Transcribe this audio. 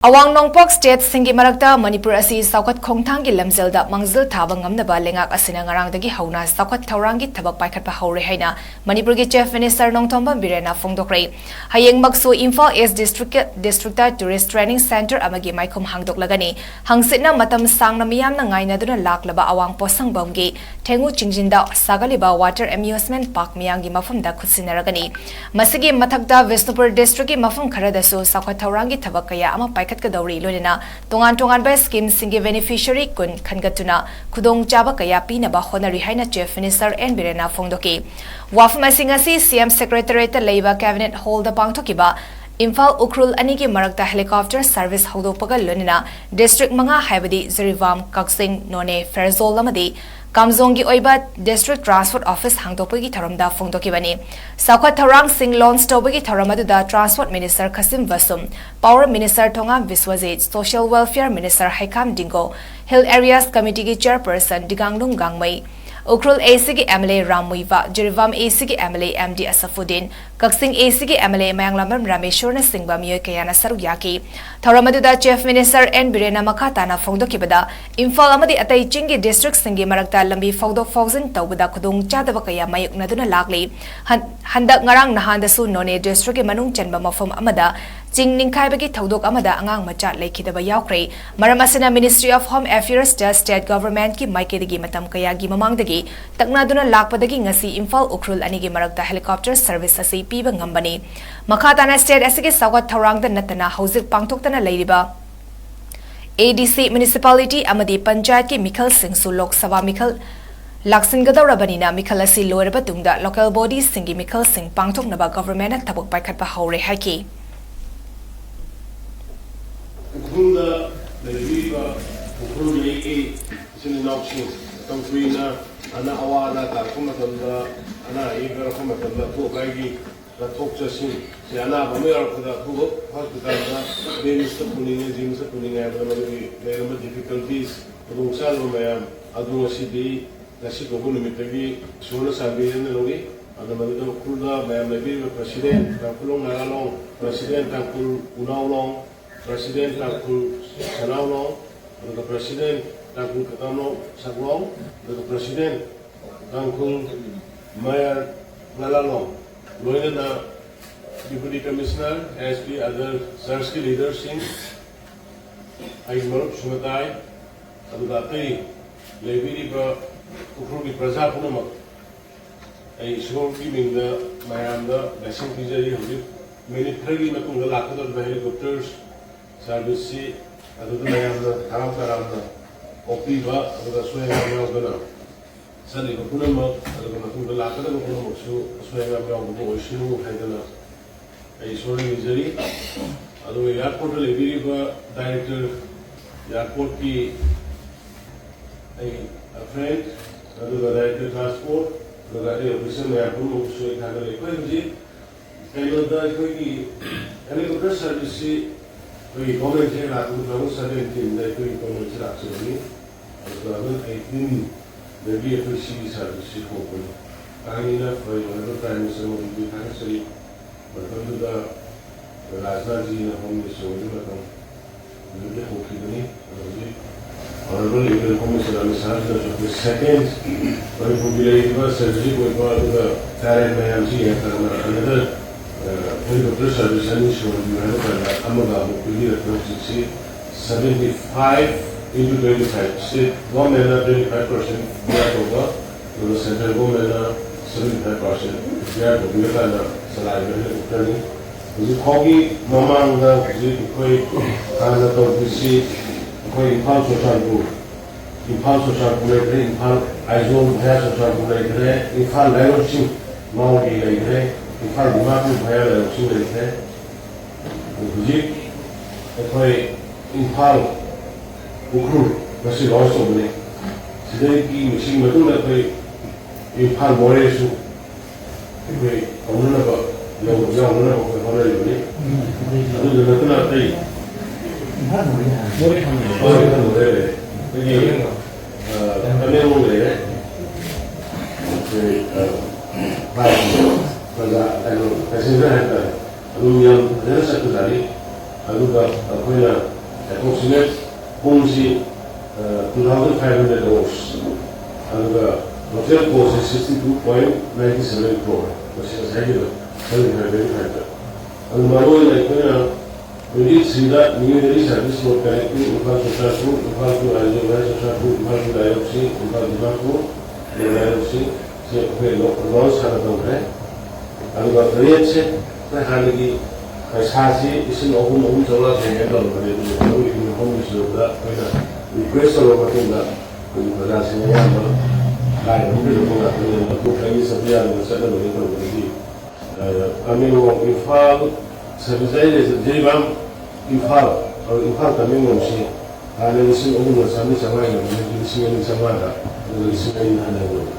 Awang Nongpok State Singi Marakta Manipur asi Saukat Khongthanggi lamjelda mangzil thaba ngamnaba lengak asina ngarangdagi hauna Saukat Thaurangi thabak paikhatpa haure haina Manipurgi Chief Minister Nongthombam Birena phongdokre hayeng maksu Imphal East Districta Tourist Training Center amagi maikhum hangdoklagani hangsitna matam sangna miyamna ngainaduna laklaba awang posangbamgi thengu chingjinda sagaliba water amusement park miyangi mafamda khutsinaragani masigi mathakda Vishnupur Districtki mafam kharadasu Saukat Thaurangi thabak kaya ama Kadawri Lolina, Tongan by scheme singi beneficiary kun Kangatuna, Kudong Jaba Kaya Pina Bahona Rihaina Chief Minister and Birena Fongdoki. Wafma Singasi, CM Secretariat Labour Cabinet Hold the Pangtokiba, Imphal Ukrul Anigi Marakta Helicopter Service Hodopaga Lunina, District Manga Habadi, Zurivam, Kaksing, None, Ferzol Lamadi, Kamzongi Oiba District Transport Office Hangtopagi Taramda Fongdokibani. Saukat Tharang Singh Lons Tobagi Taramadu Transport Minister Kasim Vasum, Power Minister Tonga Viswajit, Social Welfare Minister Haikam Dingo, Hill Areas Committee Chairperson Diganglung Gangmai, Ukrul ACG MLA Ramuiva, Jirivam ACG MLA MD Asafuddin, Kaksing ACG MLA Mayanglamam Rameshwarna Singhba Miyoy Kayana Saruyaki, Taramadu Chief Minister and Birena Makatana Fongdokibada, Imphal Amadi Atay Chingi District Singi Marakta Lambi Fogdok Fogzin Tawada Kudung Chadabakaya Mayuk Naduna Lakli, Handak Ngarang Nahandasu None District Manung Chenba Mafum Amada, Jing Ningkaibagi Tawdok Amada Angang Machat Lakidaba Yaukre, Maramasina Ministry of Home Affairs State Government Ki Maikidigi Matam Kayagi Mamangdagi, Taknaduna Lakpadagi Ngasi Imphal Ukrul Anigi Marakta Helicopter Service Asi Piba Ngambani. Makatana State Asigi Saukat Tharang the Natana Hauzik Pangtoktana Ladiba. ADC Municipality Amadi Panchayat Ki Mikhal Singh Su Lok Sabha Mikhal Laksingadawrabanina Mikhal Asi Loiraba Tungda Local Bodies Singi Mikhal Singh Pangtoknaba Government at Tabuk Paikhatpa Haure Haki. Ukhrulda Leriba Ukrul Leki Sininakshin Tamfrina Ana Awada Tarkumatanda Ana Eber Kumatanda Tokagi Tokchasin Siana Bamir for the hospital Minister Puning James Puning there are difficulties Rungsal Mayam Adu City Nasiko Mitagi Suna Sabi and Logi and the Madame Kurda Mayam President Takulong Naralong President Takul Unaulong President Takul Sanalong, the President Takul Katano Saglong, the President Takul Mayor Nalalong, Loyana Deputy Commissioner, as the other Sarsky leaders in Aigmaruk Sumatai, Adugatay, Leviriba Ukrugi Prazapunama, a small giving the Mayanda, Basin Pizari, many Pragi Matunga Lakador, the helicopters. Service, other than Karamkarana, Opiva, the Swayana, Sally Punama, the Laka, Swayana, Ocean, Hedana, a sorry injury. Although airport Leviriba director, the airport key, a friend, the director transport, the reason airport, so it had a liquidity, and the helicopter service. We comment here at 2017 that we comment actually, as 2018, the VFC service is open. Kind enough for another time, some of the country, but under the last night in a home is so the Hokini, Honorable Legal Commissioner of the second, but it would be a surgery with the Karen Mayamji and another. Helicopter service and show you have Amaga who 75 into 25. Say 1 manner 25% we are over to the center 1 manner 75% we are to be a salary. The Kogi Mamanga, the Canada of the sea, Impulse of Shampoo, Impulse of Shampoo, Impulse, I don't have a shampoo, Impulse, I don't see Maui. Imphal Dimapur Bhaya Sule है, मुझे कोई Imphal Ukhrul बस loss हो गए, सीधे की machine में तो ना कोई Imphal बोले सु, कोई उन्होंने बा लोग जाओ उन्होंने कोई बोले लोगे, तो जो ना कोई बोले ले, ये तमिल बोले ले, कोई passenger handler, aluminium, there is a ꯑꯗꯨꯒ ꯑꯩꯈꯣꯏꯅ ꯑꯦꯄ꯭ꯔꯣꯛꯁꯤꯃꯦꯠ ꯄꯨꯡꯁꯤ 2,500 ꯑꯋꯥꯔꯁ ꯑꯗꯨꯒ ꯇꯣꯇꯦꯜ ꯀꯣꯁꯁꯤ 62.97 crore ꯃꯁꯤ ꯉꯁꯥꯏꯒꯤꯗꯣ 75 ꯑꯗꯨ ꯃꯔꯨꯑꯣꯏꯅ ꯑꯩꯈꯣꯏꯅ 23ꯗ new service road connecting Imphal Churachandpur Imphal to Aizawl Churachandpur Imphal to ꯗꯥꯏꯔꯣꯛꯁꯤ ꯏꯝꯐꯥꯜ ꯗꯤꯃꯥꯄꯨꯔ ꯗꯥꯏꯔꯣꯛꯁꯤ ꯁꯤ ꯑꯩꯈꯣꯏ ꯂꯣꯟꯆ ꯍꯥꯟꯅ ꯇꯧꯈ꯭ꯔꯦ ꯑꯗꯨꯒ ꯔꯦꯠꯁꯦ ꯑꯩꯈꯣꯏ ꯍꯥꯟꯅꯒꯤ ꯄꯩꯁꯥꯁꯤ 3,000 ꯆꯥꯝꯃꯉꯥ ꯊꯦꯡꯅ ꯇꯧꯔꯛꯄꯅꯤ ꯑꯗꯨꯒ ꯃꯔꯨꯒꯤ ꯃꯐꯝꯒꯤ ꯁꯔꯨꯛꯇ ꯑꯩꯈꯣꯏꯅ ꯔꯤꯀ꯭ꯋꯦꯁ ꯇꯧꯔꯕ ꯃꯇꯨꯡꯗ ꯑꯩꯈꯣꯏꯒꯤ ꯄ꯭ꯔꯖꯥꯁꯤꯡ ꯑꯌꯥꯝꯕ ꯂꯥꯏ ꯑꯃꯒꯤꯗꯣꯛꯄ ꯉꯥꯛꯇꯅꯤ ꯂꯧꯊꯣꯛꯈ꯭ꯔꯒꯤ ꯆꯠꯄ ꯌꯥꯗꯅ ꯆꯠꯅꯕꯒꯤ ꯇꯧꯕꯗꯒꯤ ꯇꯃꯦꯡꯂꯣꯡ ꯏꯝꯐꯥꯜ ꯁꯔꯚꯤꯁ ꯖꯤꯔꯤꯕꯥꯝ ꯏꯝꯐꯥꯜ ꯏꯝꯐꯥꯜ ꯇꯃꯦꯡꯂꯣꯡꯁꯤ ꯍꯥꯟꯅ 3,000 ꯆꯥꯝꯃꯉꯥ ꯌꯧꯔꯝꯕꯅꯤ 2,200 ꯑꯗꯨꯒ 2,000 ꯍꯟꯊꯈ꯭ꯔꯕꯅꯤ